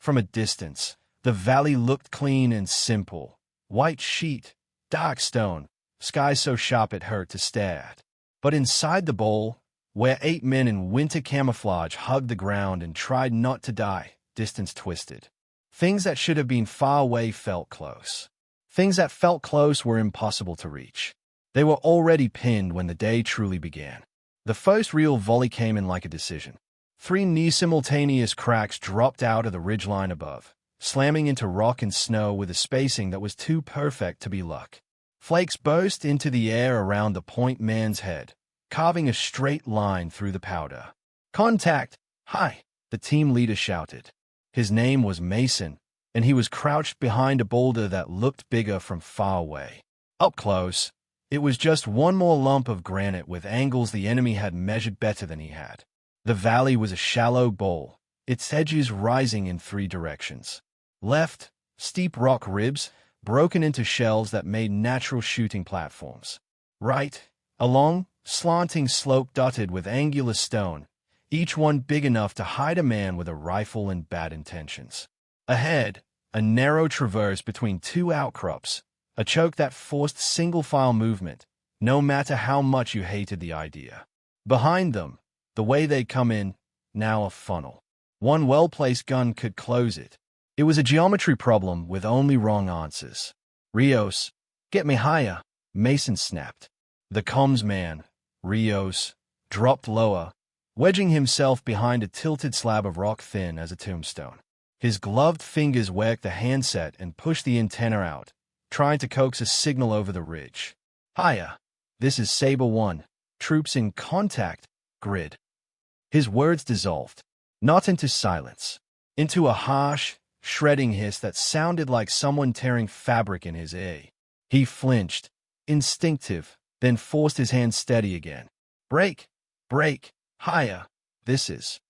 From a distance, the valley looked clean and simple. White sheet, dark stone, sky so sharp it hurt to stare at. But inside the bowl, where 8 men in winter camouflage hugged the ground and tried not to die, distance twisted. Things that should have been far away felt close. Things that felt close were impossible to reach. They were already pinned when the day truly began. The first real volley came in like a decision. 3 near-simultaneous cracks dropped out of the ridgeline above, slamming into rock and snow with a spacing that was too perfect to be luck. Flakes burst into the air around the point man's head, carving a straight line through the powder. "Contact! Hi!" the team leader shouted. His name was Mason, and he was crouched behind a boulder that looked bigger from far away. Up close, it was just one more lump of granite with angles the enemy had measured better than he had. The valley was a shallow bowl, its edges rising in 3 directions. Left, steep rock ribs, broken into shells that made natural shooting platforms. Right, a long, slanting slope dotted with angular stone, each one big enough to hide a man with a rifle and bad intentions. Ahead, a narrow traverse between 2 outcrops, a choke that forced single-file movement, no matter how much you hated the idea. Behind them, the way they'd come in, now a funnel. One well-placed gun could close it. It was a geometry problem with only wrong answers. "Rios, get me higher," Mason snapped. The comms man, Rios, dropped lower, wedging himself behind a tilted slab of rock thin as a tombstone. His gloved fingers worked the handset and pushed the antenna out, trying to coax a signal over the ridge. "Higher. This is Saber 1. Troops in contact. Grid." His words dissolved, not into silence, into a harsh, shredding hiss that sounded like someone tearing fabric in his ear. He flinched, instinctive, then forced his hand steady again. "Break! Break! Higher! This is..."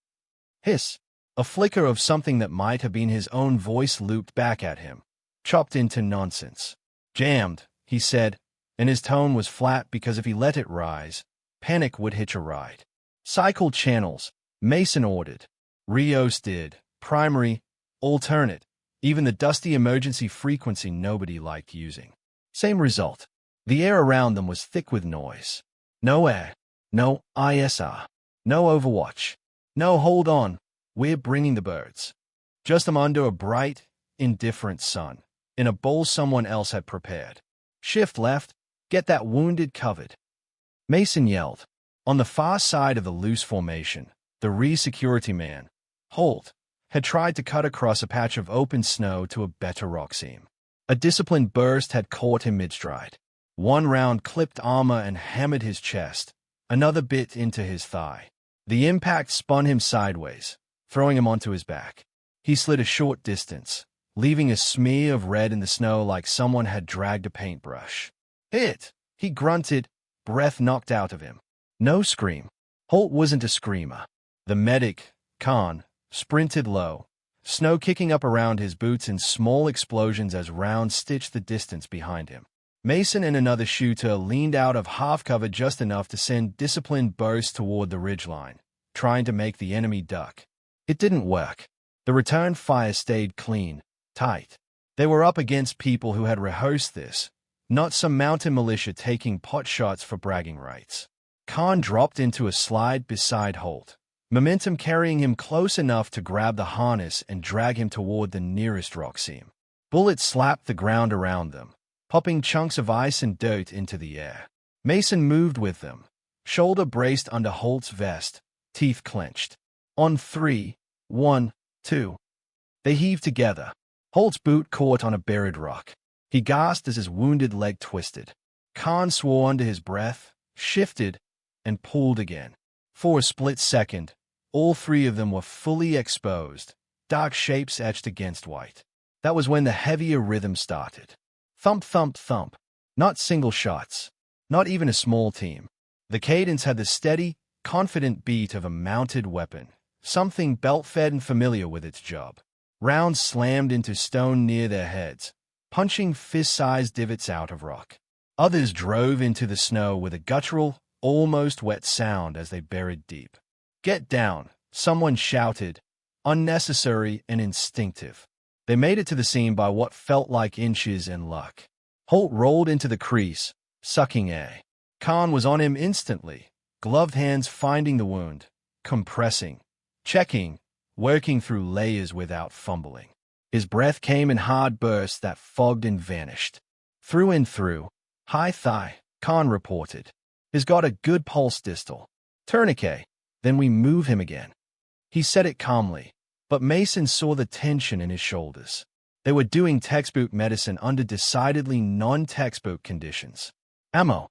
Hiss. A flicker of something that might have been his own voice looped back at him, chopped into nonsense. "Jammed," he said, and his tone was flat because if he let it rise, panic would hitch a ride. "Cycle channels," Mason ordered. Rios did. Primary, alternate, even the dusty emergency frequency nobody liked using. Same result. The air around them was thick with noise. No air. No ISR. No overwatch. No hold on, we're bringing the birds. Just them under a bright, indifferent sun, in a bowl someone else had prepared. "Shift left, get that wounded covered," Mason yelled. On the far side of the loose formation, the re-security man, Holt, had tried to cut across a patch of open snow to a better rock seam. A disciplined burst had caught him mid-stride. One round clipped armor and hammered his chest, another bit into his thigh. The impact spun him sideways, throwing him onto his back. He slid a short distance, leaving a smear of red in the snow like someone had dragged a paintbrush. "Hit!" he grunted, breath knocked out of him. No scream. Holt wasn't a screamer. The medic, Khan, sprinted low, snow kicking up around his boots in small explosions as rounds stitched the distance behind him. Mason and another shooter leaned out of half-cover just enough to send disciplined bursts toward the ridgeline, trying to make the enemy duck. It didn't work. The return fire stayed clean, tight. They were up against people who had rehearsed this, not some mountain militia taking pot shots for bragging rights. Khan dropped into a slide beside Holt, momentum carrying him close enough to grab the harness and drag him toward the nearest rock seam. Bullets slapped the ground around them, popping chunks of ice and dirt into the air. Mason moved with them, shoulder braced under Holt's vest, teeth clenched. On 3, 1, 2. They heaved together. Holt's boot caught on a buried rock. He gasped as his wounded leg twisted. Khan swore under his breath, shifted, and pulled again. For a split second, all 3 of them were fully exposed, dark shapes etched against white. That was when the heavier rhythm started. Thump, thump, thump. Not single shots. Not even a small team. The cadence had the steady, confident beat of a mounted weapon, something belt-fed and familiar with its job. Rounds slammed into stone near their heads, punching fist-sized divots out of rock. Others drove into the snow with a guttural, almost wet sound as they buried deep. "Get down," someone shouted, unnecessary and instinctive. They made it to the scene by what felt like inches and luck. Holt rolled into the crease, sucking air. Khan was on him instantly, gloved hands finding the wound, compressing, checking, working through layers without fumbling. His breath came in hard bursts that fogged and vanished. Through and through. High thigh, Khan reported. He's got a good pulse distal. Tourniquet, then we move him again. He said it calmly, but Mason saw the tension in his shoulders. They were doing textbook medicine under decidedly non-textbook conditions. Ammo.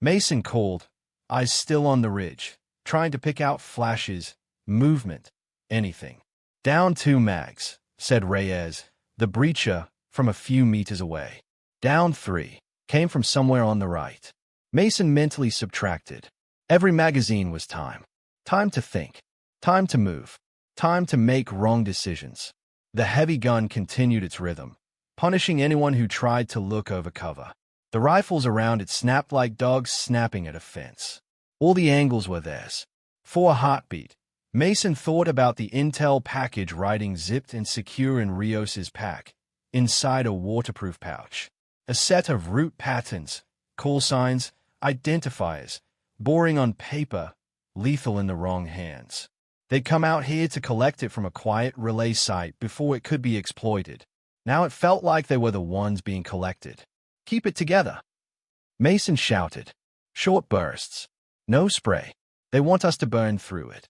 Mason called, eyes still on the ridge, trying to pick out flashes, movement, anything. Down 2 mags, said Reyes, the breacher, from a few meters away. Down 3, came from somewhere on the right. Mason mentally subtracted. Every magazine was time. Time to think. Time to move. Time to make wrong decisions. The heavy gun continued its rhythm, punishing anyone who tried to look over cover. The rifles around it snapped like dogs snapping at a fence. All the angles were theirs. For a heartbeat, Mason thought about the intel package writing zipped and secure in Rios's pack, inside a waterproof pouch. A set of route patterns, call signs, identifiers, boring on paper, lethal in the wrong hands. They'd come out here to collect it from a quiet relay site before it could be exploited. Now it felt like they were the ones being collected. Keep it together. Mason shouted. Short bursts. No spray. They want us to burn through it.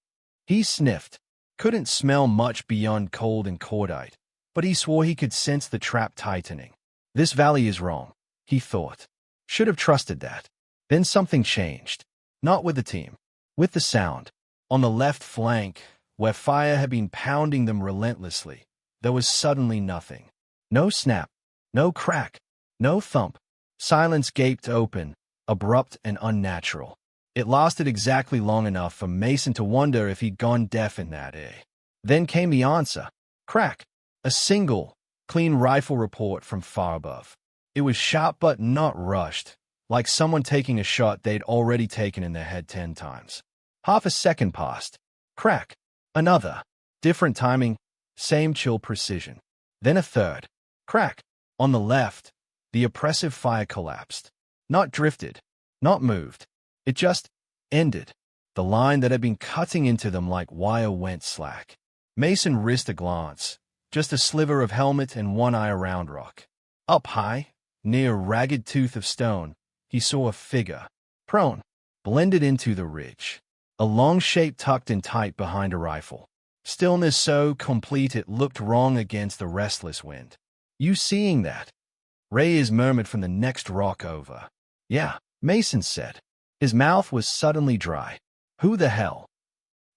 He sniffed. Couldn't smell much beyond cold and cordite, but he swore he could sense the trap tightening. This valley is wrong, he thought. Should have trusted that. Then something changed. Not with the team. With the sound. On the left flank, where fire had been pounding them relentlessly, there was suddenly nothing. No snap. No crack. No thump. Silence gaped open, abrupt and unnatural. It lasted exactly long enough for Mason to wonder if he'd gone deaf in that air. Then came the answer. Crack. A single, clean rifle report from far above. It was sharp but not rushed, like someone taking a shot they'd already taken in their head 10 times. Half a second passed. Crack. Another. Different timing, same chill precision. Then a third. Crack. On the left, the oppressive fire collapsed. Not drifted. Not moved. It just ended. The line that had been cutting into them like wire went slack. Mason risked a glance. Just a sliver of helmet and one eye around rock. Up high, near a ragged tooth of stone, he saw a figure. Prone. Blended into the ridge. A long shape tucked in tight behind a rifle. Stillness so complete it looked wrong against the restless wind. You seeing that? Reyes murmured from the next rock over. Yeah, Mason said. His mouth was suddenly dry. Who the hell?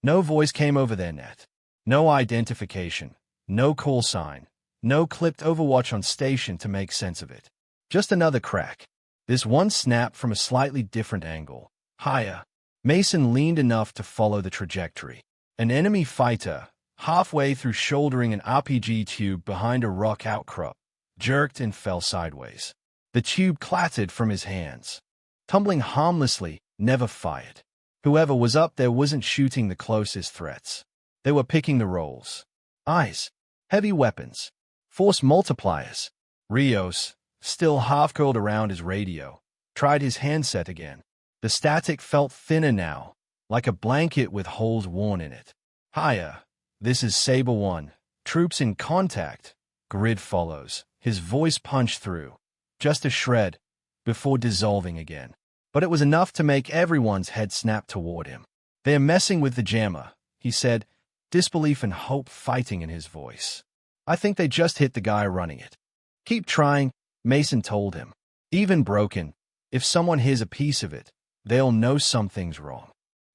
No voice came over their net. No identification. No call sign. No clipped Overwatch on station to make sense of it. Just another crack. This one snap from a slightly different angle. Higher. Mason leaned enough to follow the trajectory. An enemy fighter, halfway through shouldering an RPG tube behind a rock outcrop, jerked and fell sideways. The tube clattered from his hands. Tumbling harmlessly, never fired. Whoever was up there wasn't shooting the closest threats. They were picking the rolls. Eyes. Heavy weapons. Force multipliers. Rios, still half-curled around his radio, tried his handset again. The static felt thinner now, like a blanket with holes worn in it. Higher. This is Saber 1. Troops in contact. Grid follows. His voice punched through. Just a shred, before dissolving again. But it was enough to make everyone's head snap toward him. They're messing with the jammer, he said, disbelief and hope fighting in his voice. I think they just hit the guy running it. Keep trying, Mason told him. Even broken, if someone hears a piece of it, they'll know something's wrong.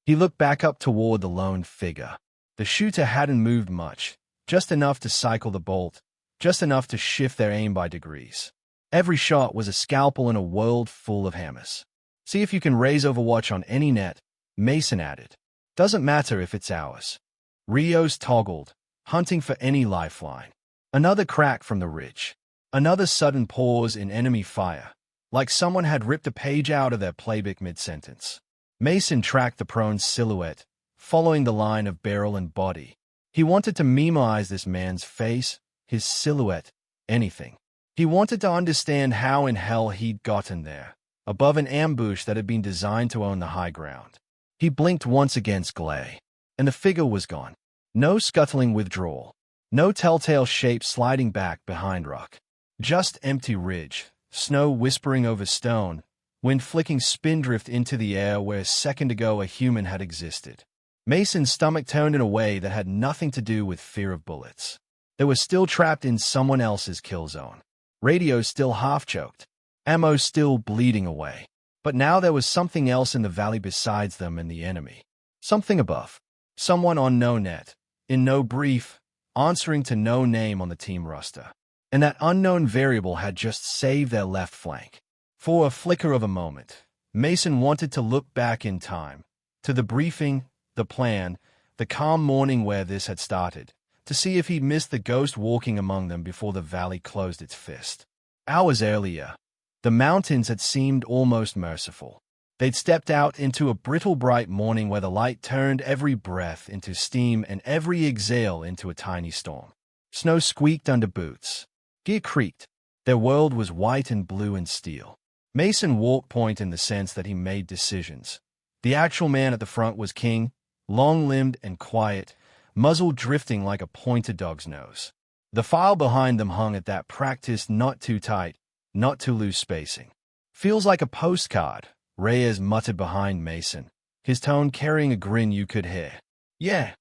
He looked back up toward the lone figure. The shooter hadn't moved much, just enough to cycle the bolt, just enough to shift their aim by degrees. Every shot was a scalpel in a world full of hammers. See if you can raise Overwatch on any net, Mason added. Doesn't matter if it's ours. Rios toggled, hunting for any lifeline. Another crack from the ridge. Another sudden pause in enemy fire, like someone had ripped a page out of their playbook mid-sentence. Mason tracked the prone silhouette, following the line of barrel and body. He wanted to memorize this man's face, his silhouette, anything. He wanted to understand how in hell he'd gotten there, above an ambush that had been designed to own the high ground. He blinked once against Glay, and the figure was gone. No scuttling withdrawal. No telltale shape sliding back behind rock. Just empty ridge, snow whispering over stone, wind flicking spindrift into the air where a second ago a human had existed. Mason's stomach turned in a way that had nothing to do with fear of bullets. They were still trapped in someone else's kill zone. Radio still half-choked. Ammo still bleeding away. But now there was something else in the valley besides them and the enemy. Something above. Someone on no net, in no brief, answering to no name on the team roster. And that unknown variable had just saved their left flank. For a flicker of a moment, Mason wanted to look back in time, to the briefing, the plan, the calm morning where this had started, to see if he'd missed the ghost walking among them before the valley closed its fist. Hours earlier, the mountains had seemed almost merciful. They'd stepped out into a brittle bright morning where the light turned every breath into steam and every exhale into a tiny storm. Snow squeaked under boots. Gear creaked. Their world was white and blue and steel. Mason walked point in the sense that he made decisions. The actual man at the front was king, long-limbed and quiet, muzzle drifting like a pointed dog's nose. The file behind them hung at that practiced not too tight, not too loose spacing. Feels like a postcard, Reyes muttered behind Mason, his tone carrying a grin you could hear. Yeah,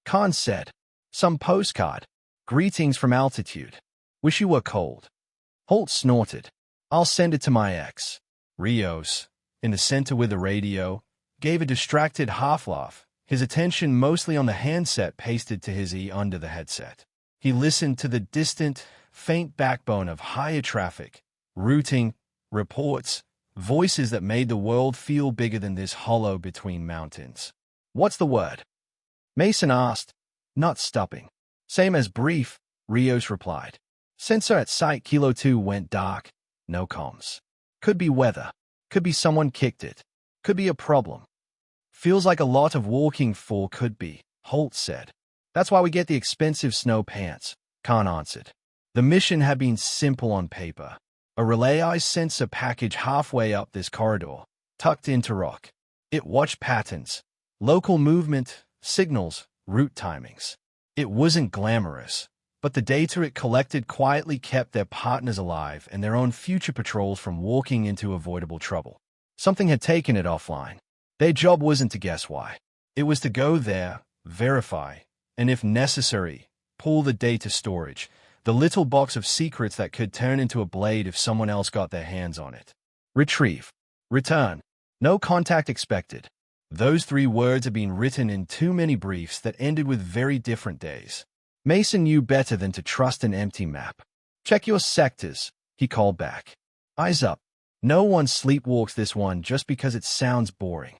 Khan said. Some postcard. Greetings from altitude. Wish you were cold. Holt snorted. I'll send it to my ex. Rios, in the center with the radio, gave a distracted half-laugh, his attention mostly on the handset pasted to his ear under the headset. He listened to the distant, faint backbone of higher traffic, routing, reports, voices that made the world feel bigger than this hollow between mountains. What's the word? Mason asked, not stopping. Same as brief, Rios replied. Sensor at site Kilo 2 went dark. No comms. Could be weather. Could be someone kicked it. Could be a problem. Feels like a lot of walking for could be, Holt said. That's why we get the expensive snow pants, Khan answered. The mission had been simple on paper. A relay eye sensor package halfway up this corridor, tucked into rock. It watched patterns, local movement, signals, route timings. It wasn't glamorous, but the data it collected quietly kept their partners alive and their own future patrols from walking into avoidable trouble. Something had taken it offline. Their job wasn't to guess why. It was to go there, verify, and if necessary, pull the data storage, the little box of secrets that could turn into a blade if someone else got their hands on it. Retrieve. Return. No contact expected. Those 3 words had been written in too many briefs that ended with very different days. Mason knew better than to trust an empty map. Check your sectors, he called back. Eyes up. No one sleepwalks this one just because it sounds boring.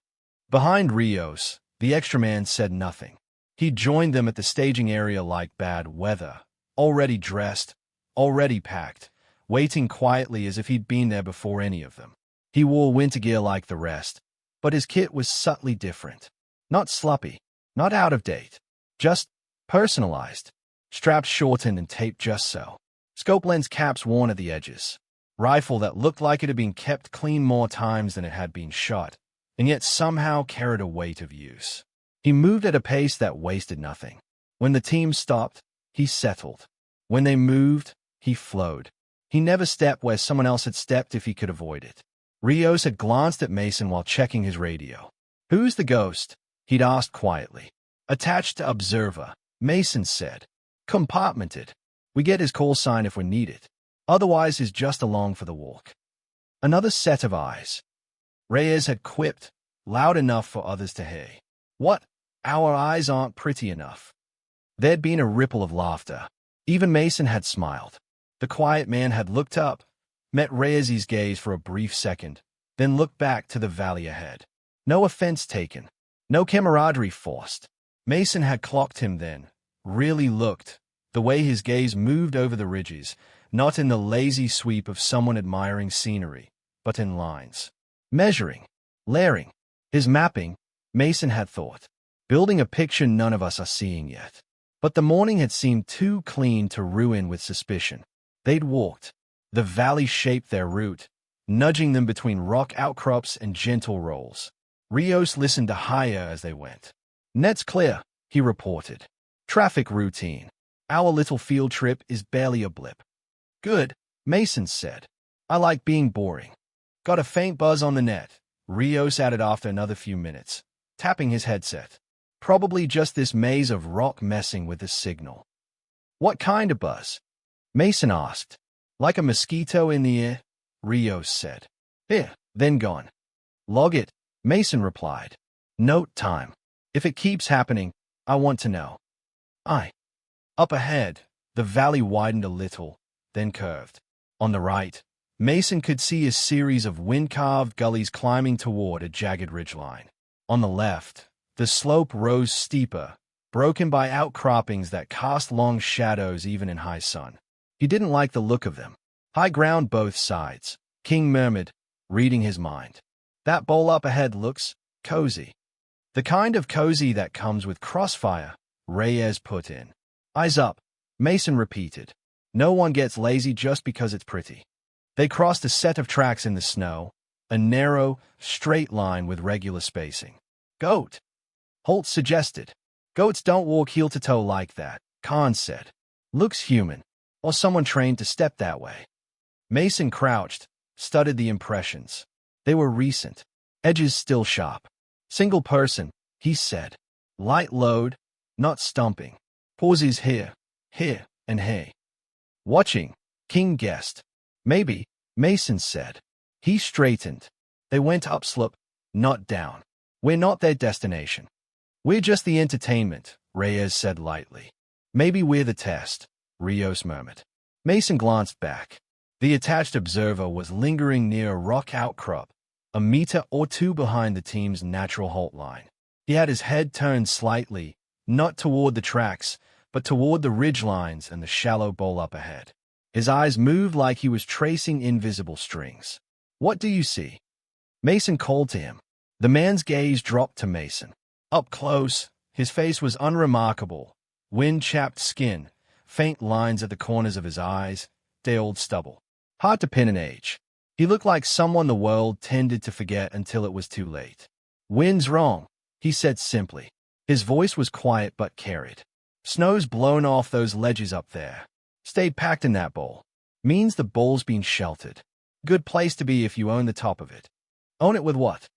Behind Rios, the extra man said nothing. He joined them at the staging area like bad weather, already dressed, already packed, waiting quietly as if he'd been there before any of them. He wore winter gear like the rest, but his kit was subtly different. Not sloppy, not out of date, just personalized. Straps shortened and taped just so. Scope lens caps worn at the edges. Rifle that looked like it had been kept clean more times than it had been shot, and yet somehow carried a weight of use. He moved at a pace that wasted nothing. When the team stopped, he settled. When they moved, he flowed. He never stepped where someone else had stepped if he could avoid it. Rios had glanced at Mason while checking his radio. Who's the ghost? He'd asked quietly. Attached to observer, Mason said. Compartmented. We get his call sign if we need it. Otherwise, he's just along for the walk. Another set of eyes. Reyes had quipped, loud enough for others to hear. What? Our eyes aren't pretty enough. There'd been a ripple of laughter. Even Mason had smiled. The quiet man had looked up, met Reyes's gaze for a brief second, then looked back to the valley ahead. No offense taken. No camaraderie forced. Mason had clocked him then, really looked, the way his gaze moved over the ridges, not in the lazy sweep of someone admiring scenery, but in lines. Measuring. Layering. His mapping, Mason had thought. Building a picture none of us are seeing yet. But the morning had seemed too clean to ruin with suspicion. They'd walked. The valley shaped their route, nudging them between rock outcrops and gentle rolls. Rios listened to Haya as they went. "Net's clear," he reported. "Traffic routine. Our little field trip is barely a blip." "Good," Mason said. "I like being boring." "Got a faint buzz on the net," Rios added after another few minutes, tapping his headset. "Probably just this maze of rock messing with the signal." "What kind of buzz?" Mason asked. "Like a mosquito in the ear," Rios said. "Here, then gone." "Log it," Mason replied. "Note time. If it keeps happening, I want to know." "Aye." Up ahead, the valley widened a little, then curved. On the right, Mason could see a series of wind-carved gullies climbing toward a jagged ridgeline. On the left, the slope rose steeper, broken by outcroppings that cast long shadows even in high sun. He didn't like the look of them. "High ground both sides," King murmured, reading his mind. "That bowl up ahead looks cozy." "The kind of cozy that comes with Crossfire," Reyes put in. "Eyes up," Mason repeated. "No one gets lazy just because it's pretty." They crossed a set of tracks in the snow, a narrow, straight line with regular spacing. "Goat," Holt suggested. "Goats don't walk heel-to-toe like that," Khan said. "Looks human, or someone trained to step that way." Mason crouched, studied the impressions. They were recent, edges still sharp. "Single person," he said. "Light load, not stumping. Pauses here, and here." "Watching," King guessed. "Maybe," Mason said. He straightened. "They went upslope, not down. We're not their destination. We're just the entertainment," Reyes said lightly. "Maybe we're the test," Rios murmured. Mason glanced back. The attached observer was lingering near a rock outcrop, a meter or two behind the team's natural halt line. He had his head turned slightly, not toward the tracks, but toward the ridge lines and the shallow bowl up ahead. His eyes moved like he was tracing invisible strings. "What do you see?" Mason called to him. The man's gaze dropped to Mason. Up close, his face was unremarkable. Wind-chapped skin, faint lines at the corners of his eyes, day-old stubble. Hard to pin an age. He looked like someone the world tended to forget until it was too late. "Wind's wrong," he said simply. His voice was quiet but carried. "Snow's blown off those ledges up there. Stayed packed in that bowl. Means the bowl's been sheltered. Good place to be if you own the top of it." "Own it with what?"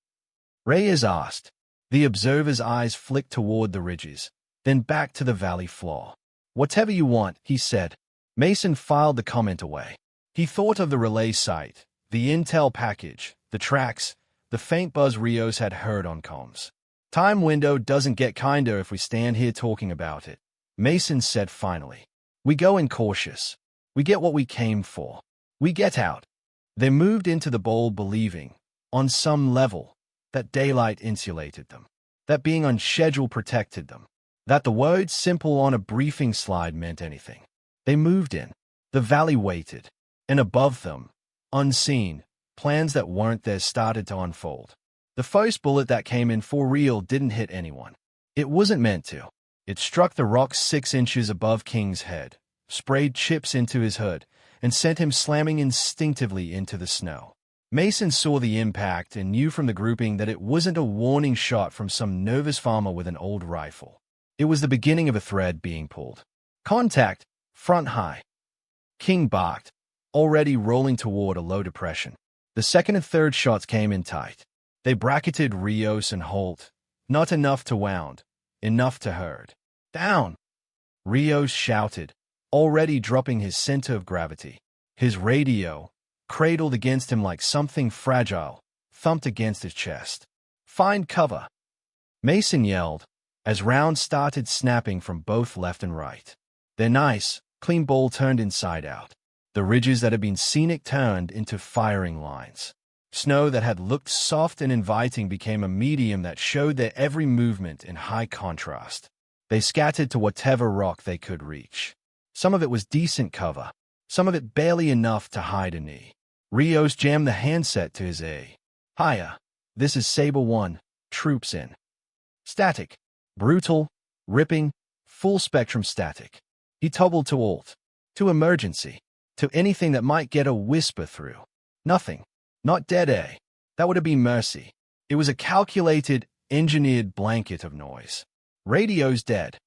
Reyes asked. The observer's eyes flicked toward the ridges, then back to the valley floor. "Whatever you want," he said. Mason filed the comment away. He thought of the relay site, the intel package, the tracks, the faint buzz Rios had heard on comms. "Time window doesn't get kinder if we stand here talking about it," Mason said finally. "We go in cautious. We get what we came for. We get out." They moved into the bowl believing, on some level, that daylight insulated them, that being on schedule protected them, that the word simple on a briefing slide meant anything. They moved in. The valley waited, and above them, unseen, plans that weren't theirs started to unfold. The first bullet that came in for real didn't hit anyone. It wasn't meant to. It struck the rock 6 inches above King's head, sprayed chips into his hood, and sent him slamming instinctively into the snow. Mason saw the impact and knew from the grouping that it wasn't a warning shot from some nervous farmer with an old rifle. It was the beginning of a thread being pulled. "Contact, front high." King barked, already rolling toward a low depression. The second and third shots came in tight. They bracketed Rios and Holt, not enough to wound, enough to hurt. "Down!" Rios shouted, already dropping his center of gravity. His radio, cradled against him like something fragile, thumped against his chest. "Find cover!" Mason yelled, as rounds started snapping from both left and right. Their nice, clean bowl turned inside out. The ridges that had been scenic turned into firing lines. Snow that had looked soft and inviting became a medium that showed their every movement in high contrast. They scattered to whatever rock they could reach. Some of it was decent cover, some of it barely enough to hide a knee. Rios jammed the handset to his ear. "Hiya, this is Saber 1, troops in." Static, brutal, ripping, full spectrum static. He toggled to alt, to emergency, to anything that might get a whisper through. Nothing. Not dead air. That would have been mercy. It was a calculated, engineered blanket of noise. Radio's dead.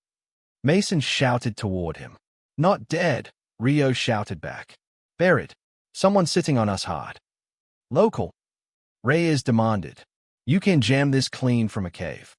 Mason shouted toward him. Not dead, Rio shouted back. Buried. Someone sitting on us hard. Local. Reyes demanded. You can jam this clean from a cave.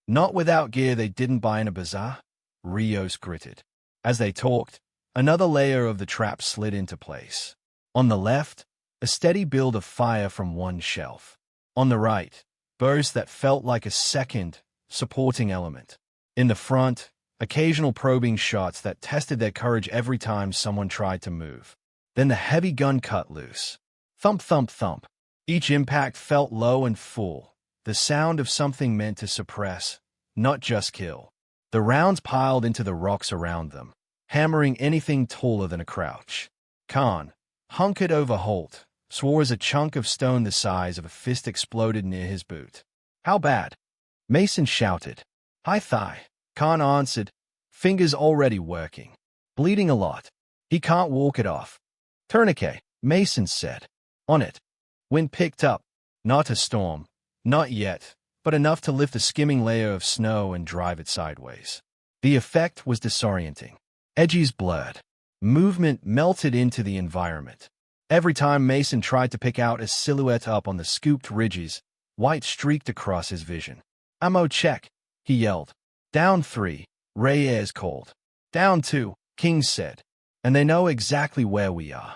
Not without gear they didn't buy in a bazaar, Rios gritted. As they talked, another layer of the trap slid into place. On the left, a steady build of fire from one shelf. On the right, bursts that felt like a second, supporting element. In the front, occasional probing shots that tested their courage every time someone tried to move. Then the heavy gun cut loose. Thump, thump, thump. Each impact felt low and full, the sound of something meant to suppress, not just kill. The rounds piled into the rocks around them, hammering anything taller than a crouch. Khan, hunkered over Holt, swore as a chunk of stone the size of a fist exploded near his boot. How bad? Mason shouted. High thigh, Khan answered, fingers already working. Bleeding a lot. He can't walk it off. Tourniquet, Mason said. On it. Wind picked up. Not a storm. Not yet, but enough to lift a skimming layer of snow and drive it sideways. The effect was disorienting. Edges blurred. Movement melted into the environment. Every time Mason tried to pick out a silhouette up on the scooped ridges, white streaked across his vision. Ammo check, he yelled. Down 3, Reyes called. Down 2, King said. And they know exactly where we are.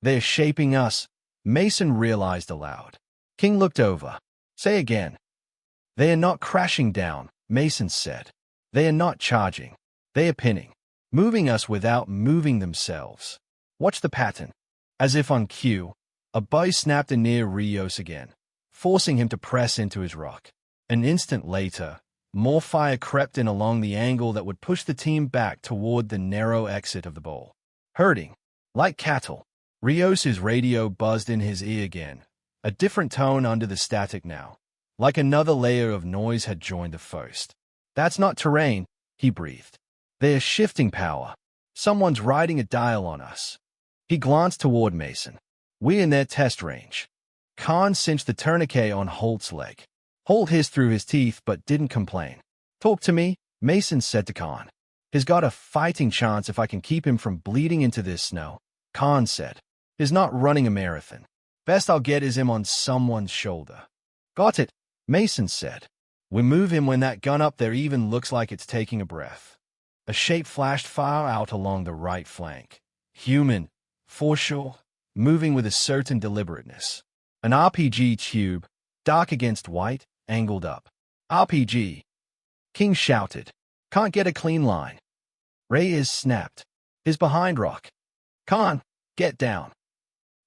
They're shaping us, Mason realized aloud. King looked over. Say again. They are not crashing down, Mason said. They are not charging. They are pinning. Moving us without moving themselves. Watch the pattern. As if on cue, a bow snapped near Rios again, forcing him to press into his rock. An instant later, more fire crept in along the angle that would push the team back toward the narrow exit of the bowl. Herding. Like cattle. Rios's radio buzzed in his ear again, a different tone under the static now. Like another layer of noise had joined the first. That's not terrain, he breathed. They are shifting power. Someone's riding a dial on us. He glanced toward Mason. We're in their test range. Khan cinched the tourniquet on Holt's leg. Holt hissed through his teeth but didn't complain. Talk to me, Mason said to Khan. He's got a fighting chance if I can keep him from bleeding into this snow, Khan said. He's not running a marathon. Best I'll get is him on someone's shoulder. Got it, Mason said. We move him when that gun up there even looks like it's taking a breath. A shape flashed far out along the right flank. Human, for sure, moving with a certain deliberateness. An RPG tube, dark against white, angled up. RPG. King shouted. Can't get a clean line. Reyes snapped. His behind rock. Khan, get down.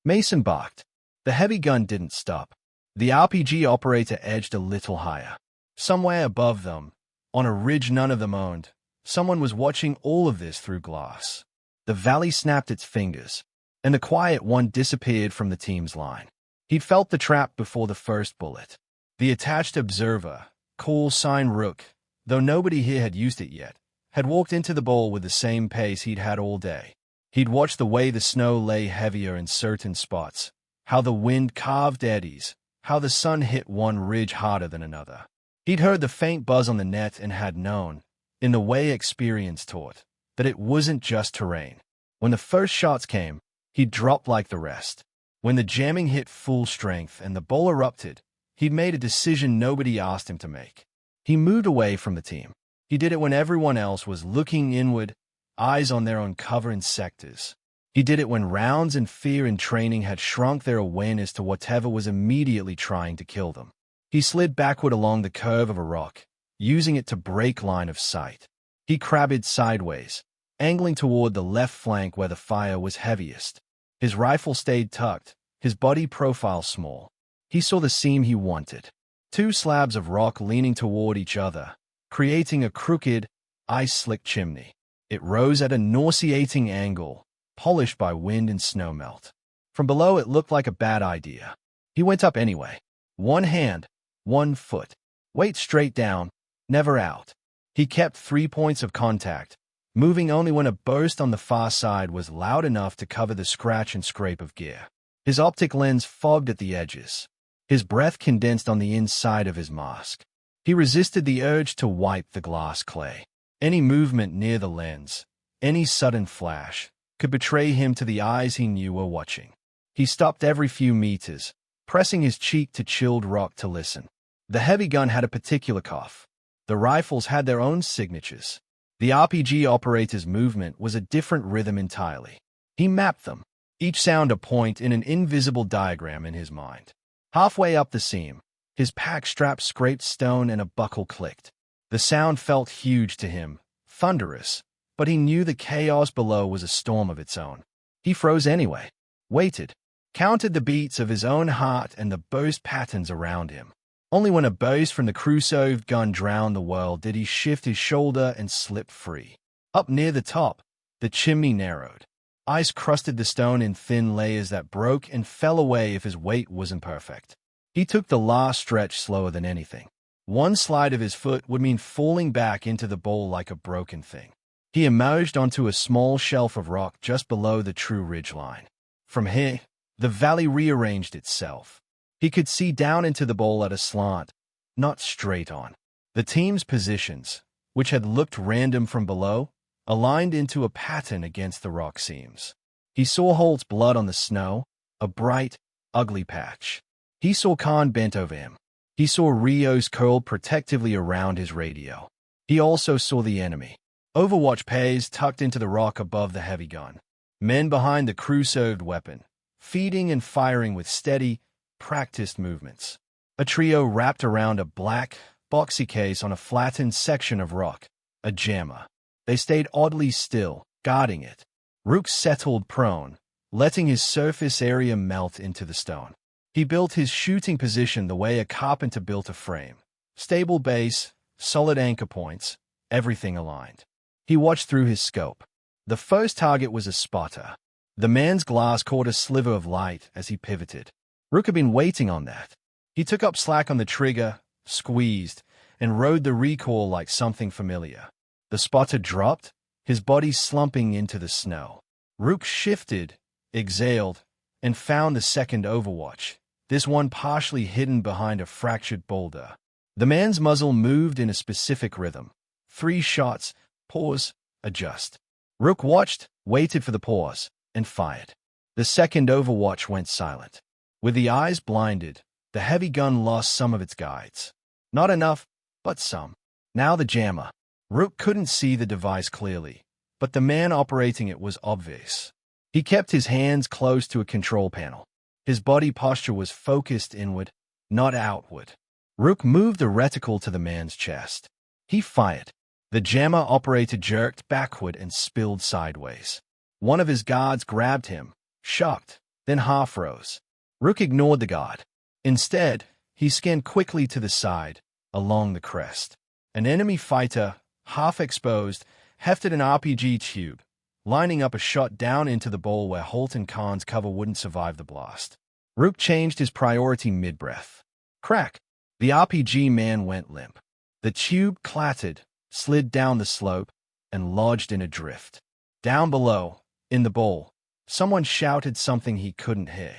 Mason barked. The heavy gun didn't stop. The RPG operator edged a little higher. Somewhere above them, on a ridge none of them owned, someone was watching all of this through glass. The valley snapped its fingers, and the quiet one disappeared from the team's line. He'd felt the trap before the first bullet. The attached observer, call sign Rook, though nobody here had used it yet, had walked into the bowl with the same pace he'd had all day. He'd watched the way the snow lay heavier in certain spots, how the wind carved eddies, how the sun hit one ridge harder than another. He'd heard the faint buzz on the net and had known, in the way experience taught, that it wasn't just terrain. When the first shots came, he'd dropped like the rest. When the jamming hit full strength and the bowl erupted, he'd made a decision nobody asked him to make. He moved away from the team. He did it when everyone else was looking inward, eyes on their own cover and sectors. He did it when rounds and fear in training had shrunk their awareness to whatever was immediately trying to kill them. He slid backward along the curve of a rock, using it to break line of sight. He crabbed sideways, angling toward the left flank where the fire was heaviest. His rifle stayed tucked, his body profile small. He saw the seam he wanted. 2 slabs of rock leaning toward each other, creating a crooked, ice-slick chimney. It rose at a nauseating angle, polished by wind and snowmelt. From below it looked like a bad idea. He went up anyway. 1 hand, 1 foot. Weight straight down, never out. He kept 3 points of contact, moving only when a burst on the far side was loud enough to cover the scratch and scrape of gear. His optic lens fogged at the edges. His breath condensed on the inside of his mask. He resisted the urge to wipe the glass clay. Any movement near the lens, any sudden flash, could betray him to the eyes he knew were watching. He stopped every few meters, pressing his cheek to chilled rock to listen. The heavy gun had a particular cough. The rifles had their own signatures. The RPG operator's movement was a different rhythm entirely. He mapped them, each sound a point in an invisible diagram in his mind. Halfway up the seam, his pack strap scraped stone and a buckle clicked. The sound felt huge to him, thunderous, but he knew the chaos below was a storm of its own. He froze anyway, waited, counted the beats of his own heart and the burst patterns around him. Only when a burst from the Crusoe gun drowned the world did he shift his shoulder and slip free. Up near the top, the chimney narrowed. Ice crusted the stone in thin layers that broke and fell away if his weight wasn't perfect. He took the last stretch slower than anything. One slide of his foot would mean falling back into the bowl like a broken thing. He emerged onto a small shelf of rock just below the true ridgeline. From here, the valley rearranged itself. He could see down into the bowl at a slant, not straight on. The team's positions, which had looked random from below, aligned into a pattern against the rock seams. He saw Holt's blood on the snow, a bright, ugly patch. He saw Khan bent over him. He saw Rios curled protectively around his radio. He also saw the enemy. Overwatch pays tucked into the rock above the heavy gun. Men behind the Crusoe weapon, feeding and firing with steady, practiced movements. A trio wrapped around a black, boxy case on a flattened section of rock, a jammer. They stayed oddly still, guarding it. Rook settled prone, letting his surface area melt into the stone. He built his shooting position the way a carpenter built a frame. Stable base, solid anchor points, everything aligned. He watched through his scope. The first target was a spotter. The man's glass caught a sliver of light as he pivoted. Rook had been waiting on that. He took up slack on the trigger, squeezed, and rode the recoil like something familiar. The spotter dropped, his body slumping into the snow. Rook shifted, exhaled, and found the second Overwatch, this one partially hidden behind a fractured boulder. The man's muzzle moved in a specific rhythm. 3 shots, pause, adjust. Rook watched, waited for the pause, and fired. The second Overwatch went silent. With the eyes blinded, the heavy gun lost some of its guides. Not enough, but some. Now the jammer. Rook couldn't see the device clearly, but the man operating it was obvious. He kept his hands close to a control panel. His body posture was focused inward, not outward. Rook moved the reticle to the man's chest. He fired. The jammer operator jerked backward and spilled sideways. One of his guards grabbed him, shocked, then half rose. Rook ignored the guard. Instead, he scanned quickly to the side, along the crest. An enemy fighter, half exposed, hefted an RPG tube, lining up a shot down into the bowl where Holt and Khan's cover wouldn't survive the blast. Rook changed his priority mid-breath. Crack! The RPG man went limp. The tube clattered, slid down the slope, and lodged in a drift. Down below, in the bowl, someone shouted something he couldn't hear.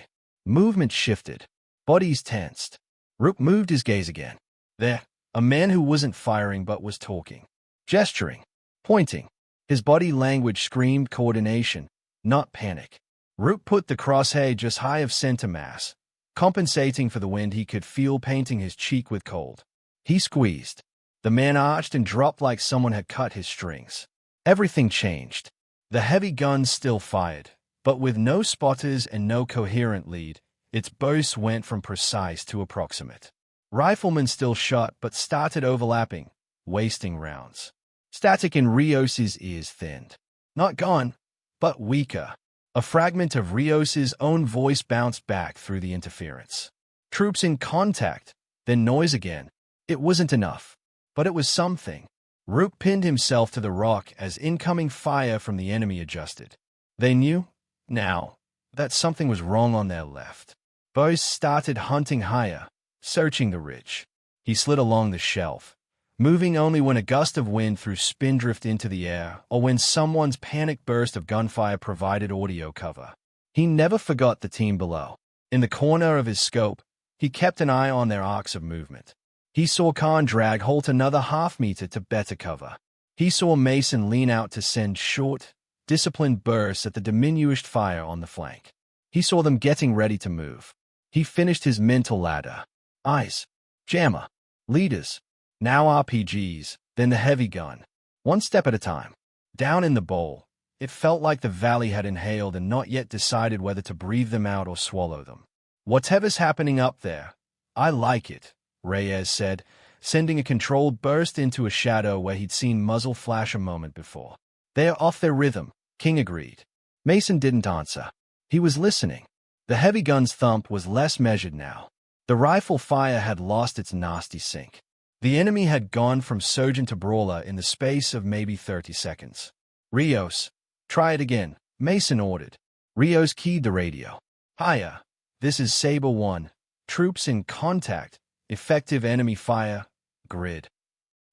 Movement shifted. Bodies tensed. Rook moved his gaze again. There, a man who wasn't firing but was talking. Gesturing. Pointing. His body language screamed coordination, not panic. Rook put the crosshair just high of center mass, compensating for the wind he could feel painting his cheek with cold. He squeezed. The man arched and dropped like someone had cut his strings. Everything changed. The heavy gun still fired, but with no spotters and no coherent lead, its bursts went from precise to approximate. Riflemen still shot but started overlapping, wasting rounds. Static in Rios's ears thinned. Not gone, but weaker. A fragment of Rios's own voice bounced back through the interference. Troops in contact, then noise again. It wasn't enough, but it was something. Rook pinned himself to the rock as incoming fire from the enemy adjusted. They knew, now, that something was wrong on their left. Boys started hunting higher, searching the ridge. He slid along the shelf, moving only when a gust of wind threw spindrift into the air or when someone's panic burst of gunfire provided audio cover. He never forgot the team below. In the corner of his scope, he kept an eye on their arcs of movement. He saw Khan drag Holt another half-meter to better cover. He saw Mason lean out to send short, disciplined bursts at the diminished fire on the flank. He saw them getting ready to move. He finished his mental ladder. Eyes. Jammer. Leaders. Now RPGs, then the heavy gun. One step at a time. Down in the bowl, it felt like the valley had inhaled and not yet decided whether to breathe them out or swallow them. Whatever's happening up there, I like it, Reyes said, sending a controlled burst into a shadow where he'd seen muzzle flash a moment before. They're off their rhythm, King agreed. Mason didn't answer. He was listening. The heavy gun's thump was less measured now. The rifle fire had lost its nasty sink. The enemy had gone from surgeon to brawler in the space of maybe 30 seconds. Rios, try it again, Mason ordered. Rios keyed the radio. Hiya, this is Saber 1. Troops in contact. Effective enemy fire. Grid.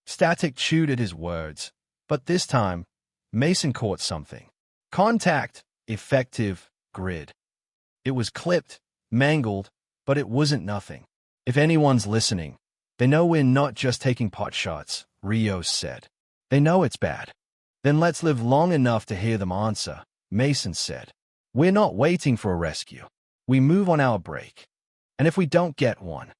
Static chewed at his words, but this time, Mason caught something. Contact. Effective. Grid. It was clipped, mangled, but it wasn't nothing. If anyone's listening, they know we're not just taking pot shots, Rios said. They know it's bad. Then let's live long enough to hear them answer, Mason said. We're not waiting for a rescue. We move on our break. And if we don't get one?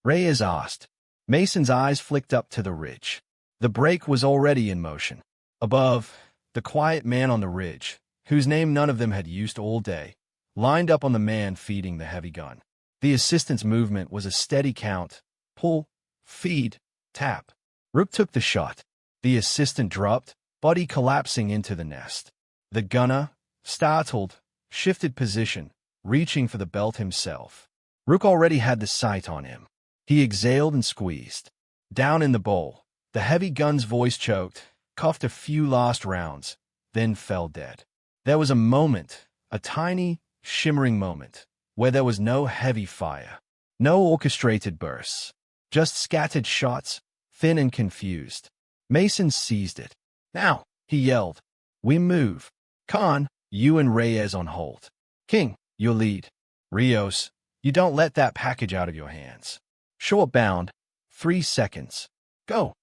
Reyes asked. Mason's eyes flicked up to the ridge. The break was already in motion. Above, the quiet man on the ridge, whose name none of them had used all day, lined up on the man feeding the heavy gun. The assistant's movement was a steady count. Pull, feed, tap. Rook took the shot. The assistant dropped, body collapsing into the nest. The gunner, startled, shifted position, reaching for the belt himself. Rook already had the sight on him. He exhaled and squeezed. Down in the bowl, the heavy gun's voice choked, coughed a few last rounds, then fell dead. There was a moment, a tiny, shimmering moment, where there was no heavy fire, no orchestrated bursts, just scattered shots, thin and confused. Mason seized it. Now, he yelled. We move. Khan, you and Reyes on Holt. King, your lead. Rios, you don't let that package out of your hands. Short bound, 3 seconds. Go.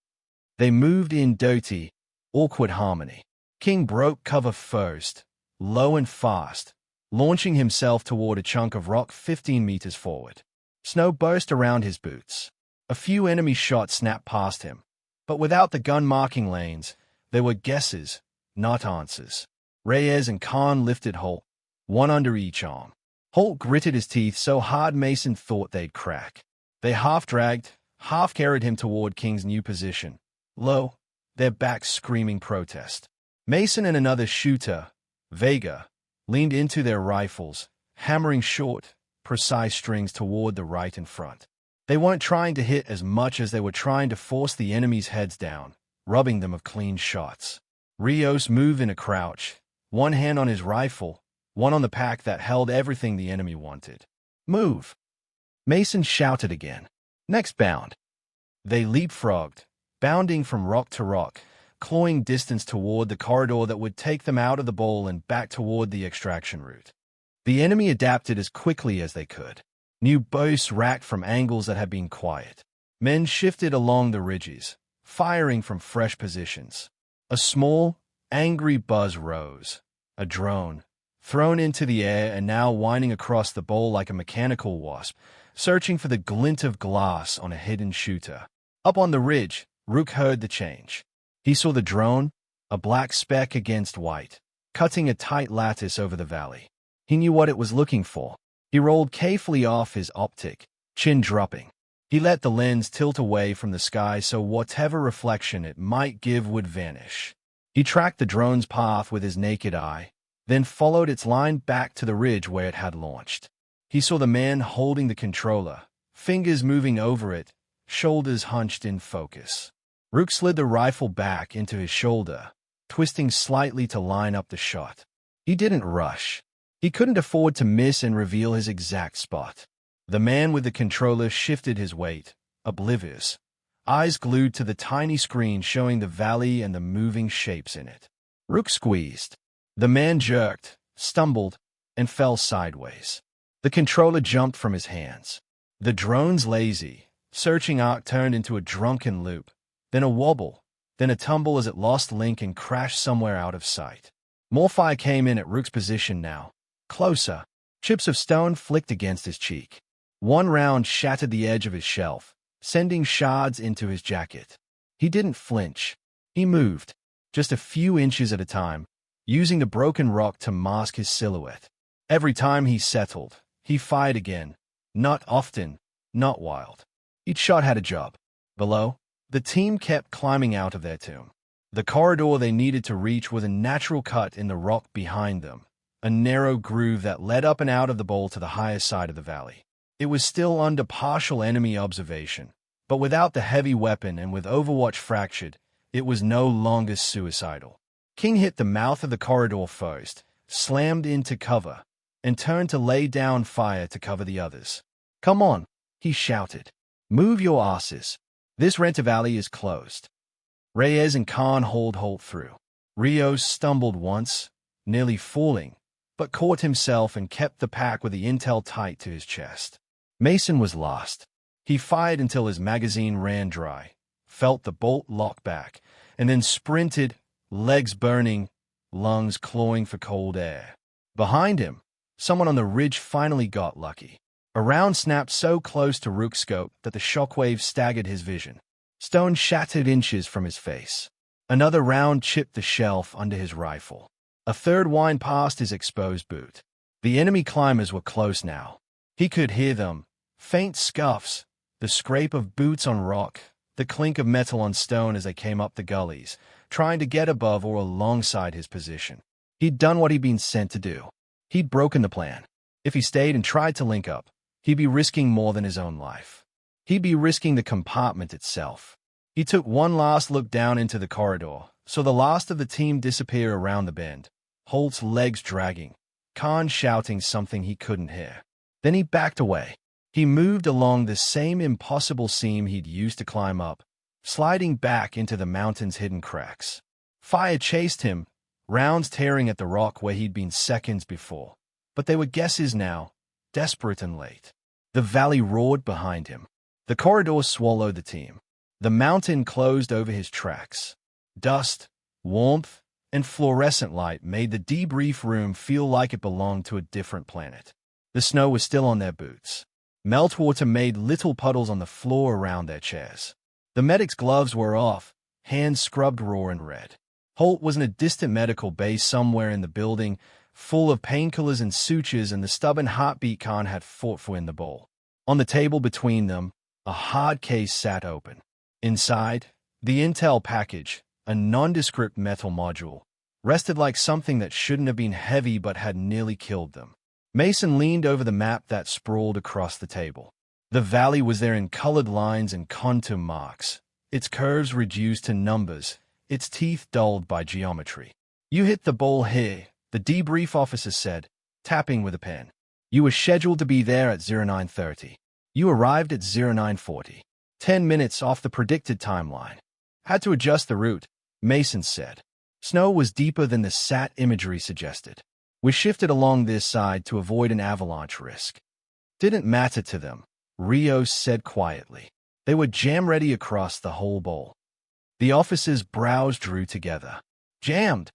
They moved in dirty, awkward harmony. King broke cover first, low and fast, launching himself toward a chunk of rock 15 meters forward. Snow burst around his boots. A few enemy shots snapped past him, but without the gun marking lanes, there were guesses, not answers. Reyes and Khan lifted Holt, one under each arm. Holt gritted his teeth so hard Mason thought they'd crack. They half-dragged, half-carried him toward King's new position, low, their backs screaming protest. Mason and another shooter, Vega, leaned into their rifles, hammering short, precise strings toward the right and front. They weren't trying to hit as much as they were trying to force the enemy's heads down, robbing them of clean shots. Rios moved in a crouch, one hand on his rifle, one on the pack that held everything the enemy wanted. Move! Mason shouted again. Next bound. They leapfrogged, bounding from rock to rock, clawing distance toward the corridor that would take them out of the bowl and back toward the extraction route. The enemy adapted as quickly as they could. New bursts racked from angles that had been quiet. Men shifted along the ridges, firing from fresh positions. A small, angry buzz rose. A drone, thrown into the air and now whining across the bowl like a mechanical wasp, searching for the glint of glass on a hidden shooter. Up on the ridge, Rook heard the change. He saw the drone, a black speck against white, cutting a tight lattice over the valley. He knew what it was looking for. He rolled carefully off his optic, chin dropping. He let the lens tilt away from the sky so whatever reflection it might give would vanish. He tracked the drone's path with his naked eye, then followed its line back to the ridge where it had launched. He saw the man holding the controller, fingers moving over it, shoulders hunched in focus. Rook slid the rifle back into his shoulder, twisting slightly to line up the shot. He didn't rush. He couldn't afford to miss and reveal his exact spot. The man with the controller shifted his weight, oblivious, eyes glued to the tiny screen showing the valley and the moving shapes in it. Rook squeezed. The man jerked, stumbled, and fell sideways. The controller jumped from his hands. The drone's lazy, searching arc turned into a drunken loop, then a wobble, then a tumble as it lost link and crashed somewhere out of sight. More fire came in at Rook's position now. Closer. Chips of stone flicked against his cheek. One round shattered the edge of his shelf, sending shards into his jacket. He didn't flinch. He moved, just a few inches at a time, using the broken rock to mask his silhouette. Every time he settled, he fired again. Not often, not wild. Each shot had a job. Below, the team kept climbing out of their tomb. The corridor they needed to reach was a natural cut in the rock behind them, a narrow groove that led up and out of the bowl to the higher side of the valley. It was still under partial enemy observation, but without the heavy weapon and with Overwatch fractured, it was no longer suicidal. King hit the mouth of the corridor first, slammed into cover, and turned to lay down fire to cover the others. "Come on," he shouted. "Move your asses. This Renter Valley is closed." Reyes and Khan hauled Holt through. Rios stumbled once, nearly falling, but caught himself and kept the pack with the intel tight to his chest. Mason was last. He fired until his magazine ran dry, felt the bolt lock back, and then sprinted, legs burning, lungs clawing for cold air. Behind him, someone on the ridge finally got lucky. A round snapped so close to Rook's scope that the shockwave staggered his vision. Stone shattered inches from his face. Another round chipped the shelf under his rifle. A third whined past his exposed boot. The enemy climbers were close now. He could hear them. Faint scuffs, the scrape of boots on rock, the clink of metal on stone as they came up the gullies, trying to get above or alongside his position. He'd done what he'd been sent to do. He'd broken the plan. If he stayed and tried to link up, he'd be risking more than his own life. He'd be risking the compartment itself. He took one last look down into the corridor, saw the last of the team disappear around the bend, Holt's legs dragging, Khan shouting something he couldn't hear. Then he backed away. He moved along the same impossible seam he'd used to climb up, sliding back into the mountain's hidden cracks. Fire chased him, rounds tearing at the rock where he'd been seconds before. But they were guesses now, desperate and late. The valley roared behind him. The corridor swallowed the team. The mountain closed over his tracks. Dust, warmth, and fluorescent light made the debrief room feel like it belonged to a different planet. The snow was still on their boots. Meltwater made little puddles on the floor around their chairs. The medic's gloves were off, hands scrubbed raw and red. Holt was in a distant medical base somewhere in the building, full of painkillers and sutures and the stubborn heartbeat Khan had fought for in the bowl. On the table between them, a hard case sat open. Inside, the intel package, a nondescript metal module, rested like something that shouldn't have been heavy but had nearly killed them. Mason leaned over the map that sprawled across the table. The valley was there in colored lines and contour marks, its curves reduced to numbers, its teeth dulled by geometry. "You hit the ball here," the debrief officer said, tapping with a pen. "You were scheduled to be there at 0930. You arrived at 0940. 10 minutes off the predicted timeline. Had to adjust the route," Mason said. Snow was deeper than the sat imagery suggested. "We shifted along this side to avoid an avalanche risk." "Didn't matter to them," Rios said quietly. They were jam-ready across the whole bowl. The officer's brows drew together. "Jammed?"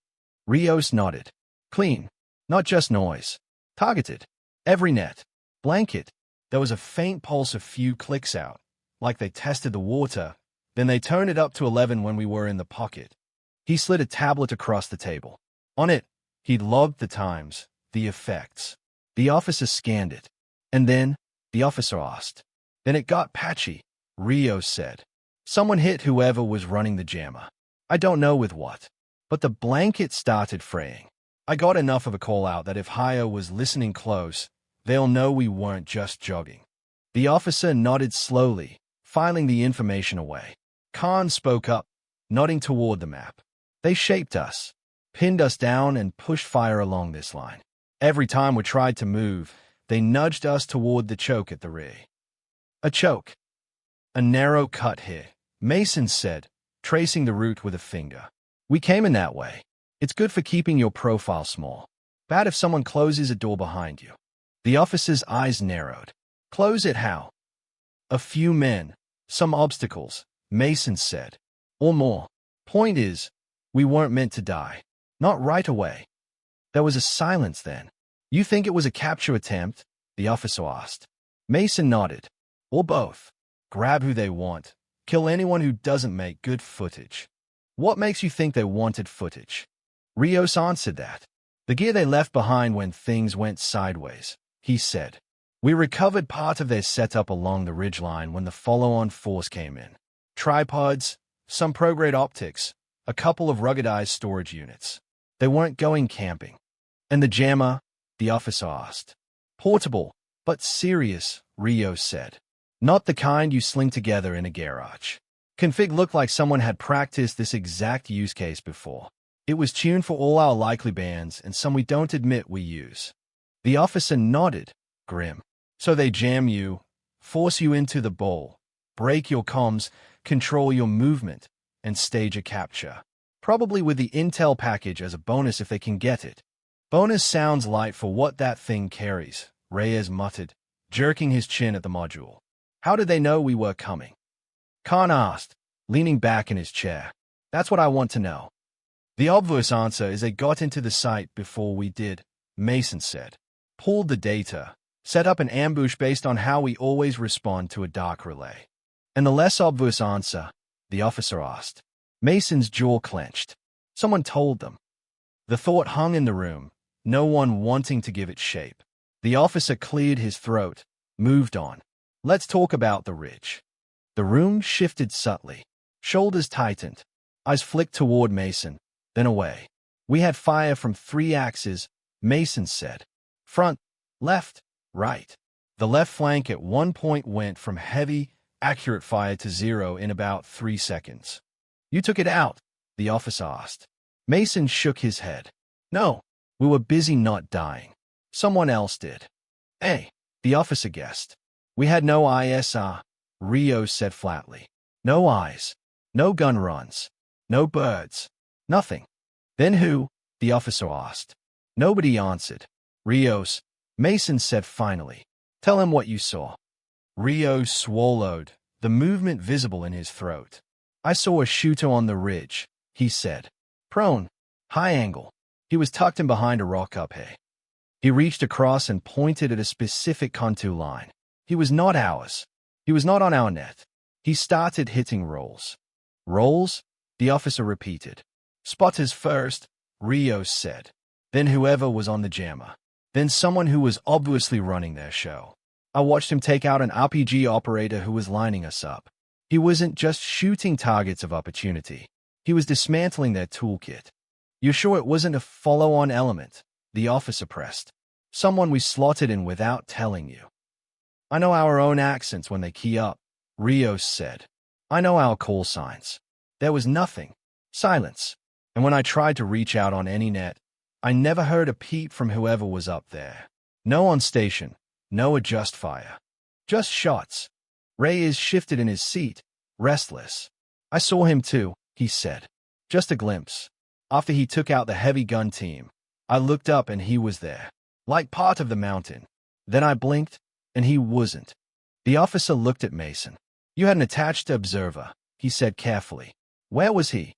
Rios nodded. "Clean. Not just noise. Targeted. Every net. Blanket." There was a faint pulse a few clicks out, like they tested the water, then they turned it up to 11 when we were in the pocket. He slid a tablet across the table. On it, he'd logged the times, the effects. The officer scanned it. And then, the officer asked. "Then it got patchy," Rios said. "Someone hit whoever was running the jammer. I don't know with what. But the blanket started fraying. I got enough of a call out that if Haya was listening close, they'll know we weren't just jogging." The officer nodded slowly, filing the information away. Khan spoke up, nodding toward the map. "They shaped us, pinned us down, and pushed fire along this line. Every time we tried to move, they nudged us toward the choke at the rear." "A choke." "A narrow cut here," Mason said, tracing the route with a finger. We came in that way. It's good for keeping your profile small. Bad if someone closes a door behind you. The officer's eyes narrowed. Close it how? A few men. Some obstacles, Mason said. Or more. Point is, we weren't meant to die. Not right away. There was a silence then. You think it was a capture attempt? The officer asked. Mason nodded. Or both. Grab who they want. Kill anyone who doesn't make good footage. What makes you think they wanted footage? Rios answered that. The gear they left behind when things went sideways, he said. We recovered part of their setup along the ridgeline when the follow-on force came in. Tripods, some pro-grade optics, a couple of ruggedized storage units. They weren't going camping. And the jammer? The officer asked. Portable, but serious, Rios said. Not the kind you sling together in a garage. Config looked like someone had practiced this exact use case before. It was tuned for all our likely bands and some we don't admit we use. The officer nodded, grim. So they jam you, force you into the bowl, break your comms, control your movement, and stage a capture. Probably with the intel package as a bonus if they can get it. Bonus sounds light for what that thing carries, Reyes muttered, jerking his chin at the module. How did they know we were coming? Khan asked, leaning back in his chair. That's what I want to know. The obvious answer is they got into the site before we did, Mason said. Pulled the data, set up an ambush based on how we always respond to a dark relay. And the less obvious answer, the officer asked. Mason's jaw clenched. Someone told them. The thought hung in the room, no one wanting to give it shape. The officer cleared his throat, moved on. Let's talk about the ridge. The room shifted subtly. Shoulders tightened. Eyes flicked toward Mason, then away. We had fire from 3 axes, Mason said. Front, left, right. The left flank at one point went from heavy, accurate fire to 0 in about 3 seconds. You took it out? The officer asked. Mason shook his head. No, we were busy not dying. Someone else did. Hey, the officer guessed. We had no ISR, Rios said flatly. No eyes. No gun runs. No birds. Nothing. Then who? The officer asked. Nobody answered. Rios, Mason said finally. Tell him what you saw. Rios swallowed, the movement visible in his throat. I saw a shooter on the ridge, he said. Prone. High angle. He was tucked in behind a rock up here. He reached across and pointed at a specific contour line. He was not ours. He was not on our net. He started hitting rolls. Rolls? The officer repeated. Spotters first, Rios said. Then whoever was on the jammer. Then someone who was obviously running their show. I watched him take out an RPG operator who was lining us up. He wasn't just shooting targets of opportunity. He was dismantling their toolkit. You're sure it wasn't a follow-on element? The officer pressed. Someone we slotted in without telling you. I know our own accents when they key up, Rios said. I know our call signs. There was nothing. Silence. And when I tried to reach out on any net, I never heard a peep from whoever was up there. No on station. No adjust fire. Just shots. Reyes shifted in his seat, restless. I saw him too, he said. Just a glimpse. After he took out the heavy gun team, I looked up and he was there, like part of the mountain. Then I blinked, and he wasn't. The officer looked at Mason. You had an attached observer, he said carefully. Where was he?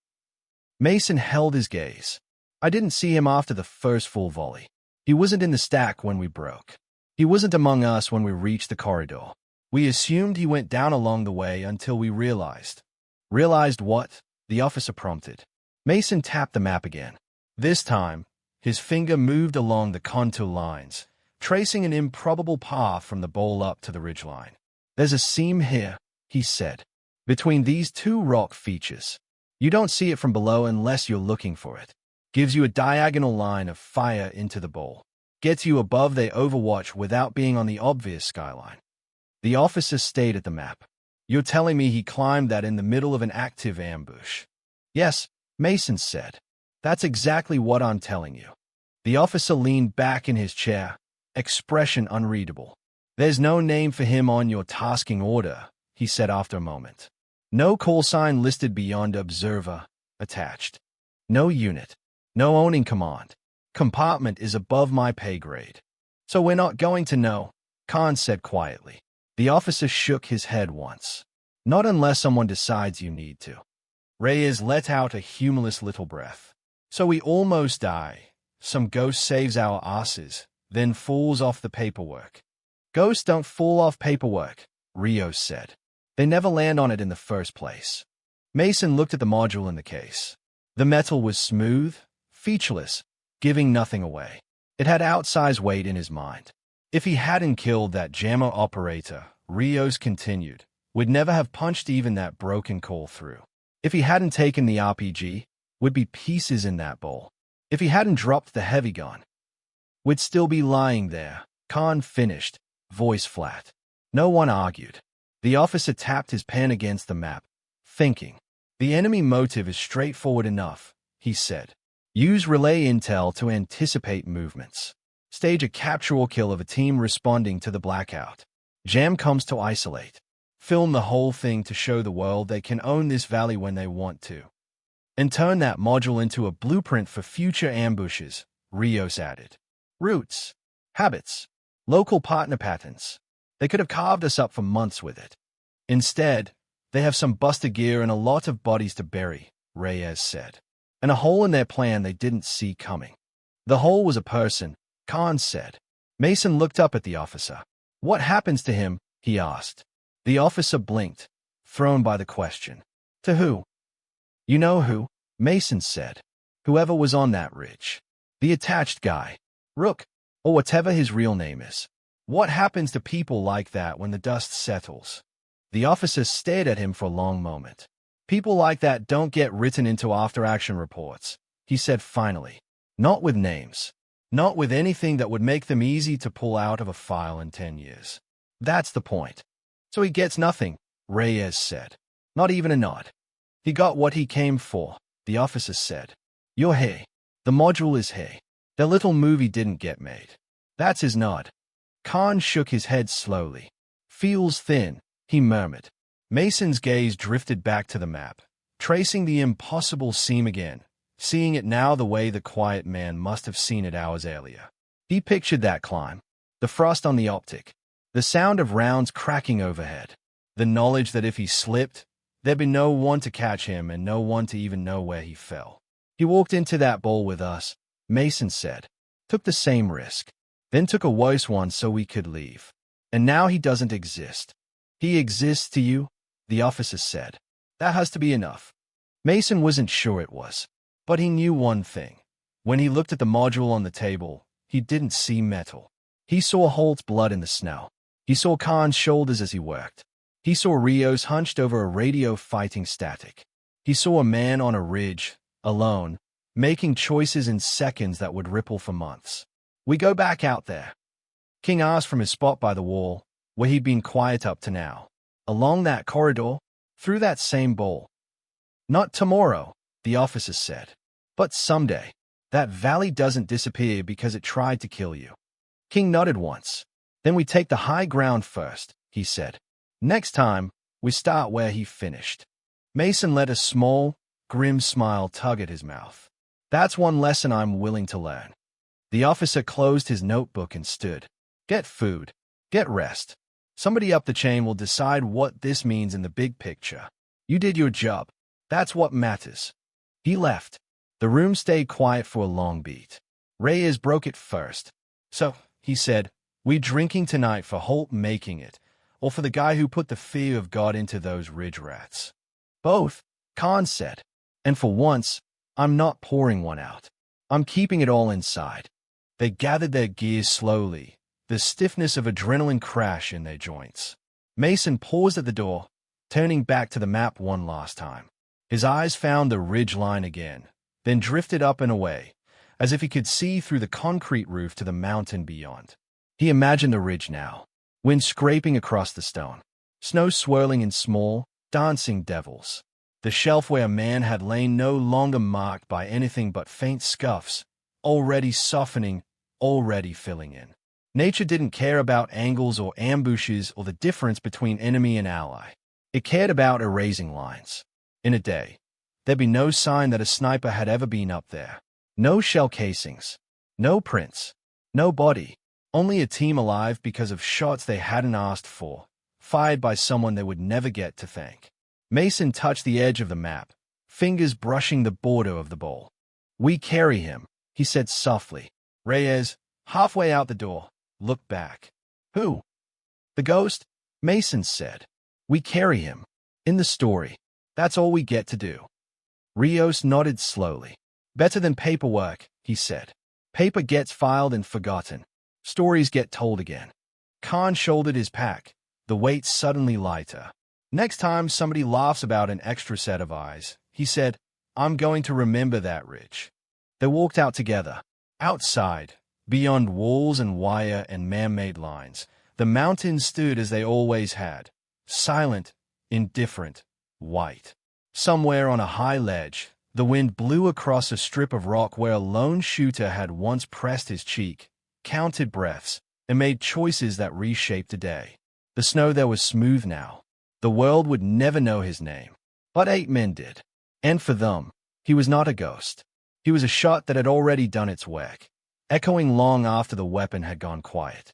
Mason held his gaze. I didn't see him after the first full volley. He wasn't in the stack when we broke. He wasn't among us when we reached the corridor. We assumed he went down along the way until we realized. Realized what? The officer prompted. Mason tapped the map again. This time, his finger moved along the contour lines, tracing an improbable path from the bowl up to the ridgeline. There's a seam here, he said, between these 2 rock features. You don't see it from below unless you're looking for it. Gives you a diagonal line of fire into the bowl. Gets you above their overwatch without being on the obvious skyline. The officer stayed at the map. You're telling me he climbed that in the middle of an active ambush? Yes, Mason said. That's exactly what I'm telling you. The officer leaned back in his chair, expression unreadable. There's no name for him on your tasking order, he said after a moment. No call sign listed beyond observer attached. No unit. No owning command. Compartment is above my pay grade. So we're not going to know, Khan said quietly. The officer shook his head once. Not unless someone decides you need to. Reyes let out a humorless little breath. So we almost die. Some ghost saves our asses, then falls off the paperwork. Ghosts don't fall off paperwork, Rios said. They never land on it in the first place. Mason looked at the module in the case. The metal was smooth, featureless, giving nothing away. It had outsized weight in his mind. If he hadn't killed that jammer operator, Rios continued, we'd never have punched even that broken call through. If he hadn't taken the RPG, would be pieces in that bowl. If he hadn't dropped the heavy gun, we'd still be lying there. Khan finished, voice flat. No one argued. The officer tapped his pen against the map, thinking. The enemy motive is straightforward enough, he said. Use relay intel to anticipate movements. Stage a capture or kill of a team responding to the blackout. Jam comes to isolate. Film the whole thing to show the world they can own this valley when they want to. And turn that module into a blueprint for future ambushes, Rios added. Roots, habits, local partner patterns. They could have carved us up for months with it. Instead, they have some busted gear and a lot of bodies to bury, Reyes said. And a hole in their plan they didn't see coming. The hole was a person, Khan said. Mason looked up at the officer. What happens to him? He asked. The officer blinked, thrown by the question. To who? You know who? Mason said. Whoever was on that ridge. The attached guy. Rook, or whatever his real name is. What happens to people like that when the dust settles? The officer stared at him for a long moment. People like that don't get written into after-action reports, he said finally. Not with names. Not with anything that would make them easy to pull out of a file in 10 years. That's the point. So he gets nothing, Reyes said. Not even a nod. He got what he came for, the officer said. You're here. The module is here. Their little movie didn't get made. That's his nod. Khan shook his head slowly. Feels thin, he murmured. Mason's gaze drifted back to the map, tracing the impossible seam again, seeing it now the way the quiet man must have seen it hours earlier. He pictured that climb, the frost on the optic, the sound of rounds cracking overhead, the knowledge that if he slipped, there'd be no one to catch him and no one to even know where he fell. He walked into that bowl with us, Mason said, took the same risk, then took a worse one so we could leave. And now he doesn't exist. He exists to you, the officer said. That has to be enough. Mason wasn't sure it was, but he knew one thing. When he looked at the module on the table, he didn't see metal. He saw Holt's blood in the snow. He saw Khan's shoulders as he worked. He saw Rios hunched over a radio fighting static. He saw a man on a ridge, alone, making choices in seconds that would ripple for months. We go back out there. King asked from his spot by the wall, where he'd been quiet up to now. Along that corridor, through that same bowl. Not tomorrow, the officer said. But someday. That valley doesn't disappear because it tried to kill you. King nodded once. Then we take the high ground first, he said. Next time, we start where he finished. Mason let a small, grim smile tug at his mouth. That's one lesson I'm willing to learn. The officer closed his notebook and stood. Get food. Get rest. Somebody up the chain will decide what this means in the big picture. You did your job. That's what matters. He left. The room stayed quiet for a long beat. Reyes broke it first. So, he said, we drinking tonight for Holt making it, or for the guy who put the fear of God into those ridge rats? Both, Khan said. And for once, I'm not pouring one out. I'm keeping it all inside. They gathered their gears slowly, the stiffness of adrenaline crash in their joints. Mason paused at the door, turning back to the map one last time. His eyes found the ridgeline again, then drifted up and away, as if he could see through the concrete roof to the mountain beyond. He imagined the ridge now, wind scraping across the stone, snow swirling in small, dancing devils. The shelf where a man had lain no longer marked by anything but faint scuffs, already softening, already filling in. Nature didn't care about angles or ambushes or the difference between enemy and ally. It cared about erasing lines. In a day, there'd be no sign that a sniper had ever been up there. No shell casings. No prints. No body. Only a team alive because of shots they hadn't asked for, fired by someone they would never get to thank. Mason touched the edge of the map, fingers brushing the border of the bowl. "We carry him," he said softly. Reyes, halfway out the door, looked back. "Who?" "The ghost," Mason said. "We carry him. In the story. That's all we get to do." Rios nodded slowly. "Better than paperwork," he said. "Paper gets filed and forgotten. Stories get told again." Khan shouldered his pack, the weight suddenly lighter. "Next time somebody laughs about an extra set of eyes," he said, "I'm going to remember that, Rich." They walked out together. Outside, beyond walls and wire and man-made lines, the mountains stood as they always had, silent, indifferent, white. Somewhere on a high ledge, the wind blew across a strip of rock where a lone shooter had once pressed his cheek, counted breaths, and made choices that reshaped a day. The snow there was smooth now. The world would never know his name. But 8 men did. And for them, he was not a ghost. He was a shot that had already done its work, echoing long after the weapon had gone quiet.